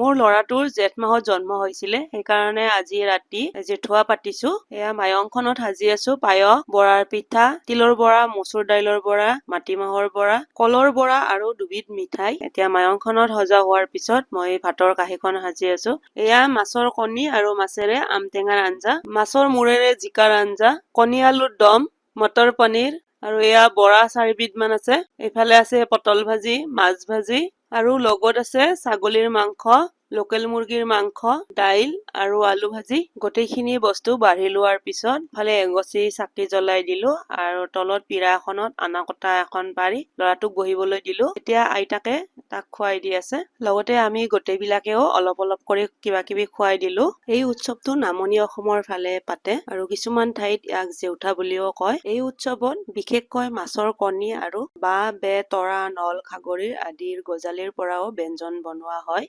মোৰ ল'ৰাটোৰ জেঠ মাহত জন্ম হৈছিলে, সেইকাৰণে আজি ৰাতি জেঠুৱা পাতিছো। এয়া মায়ংখনত সাজি আছো পায়স, বৰাৰ পিঠা, তিলৰ বৰা, মচুৰ দাইলৰ বৰা, মাটিমাহৰ বৰা, কলৰ বৰা আৰু দুবিধ মিঠাই। এতিয়া মায়ংখনত সজা হোৱাৰ পিছত মই ভাতৰ কাঁহীখন সাজি আছো। এয়া মাছৰ কণী আৰু মাছেৰে আম টেঙাৰ আঞ্জা, মাছৰ মূৰেৰে জিকাৰ আঞ্জা, কণী আলুৰ দম, মটৰ পনীৰ, আৰু এয়া বৰা 4 বিধ মান আছে। এইফালে আছে পটল ভাজি, মাছ ভাজি, আৰু লগত আছে ছাগলীৰ মাংস, লোকেল মুৰ্গীৰ মাংস, দাইল আৰু আলু ভাজি। গোটেইখিনি বস্তু বাঢ়ি লোৱাৰ পিছত ফালে এগছি চাকি জ্বলাই দিলো আৰু তলত পীৰা এখনত আনা কটা এখন পাৰি ল'ৰাটোক বহিবলৈ দিলো। এতিয়া আইতাকে তাক খুৱাই দি আছে। লগতে আমি গোটেইবিলাকেও অলপ অলপ কৰি কিবা কিবি খুৱাই দিলো। এই উৎসৱটো নামনি অসমৰ ফালে পাতে আৰু কিছুমান ঠাইত ইয়াক জেউঠা বুলিও কয়। এই উৎসৱত বিশেষকৈ মাছৰ কণী আৰু বাঁহ, বেত, তৰা, নল, খাগৰি আদিৰ গজালিৰ পৰাও ব্যঞ্জন বনোৱা হয়।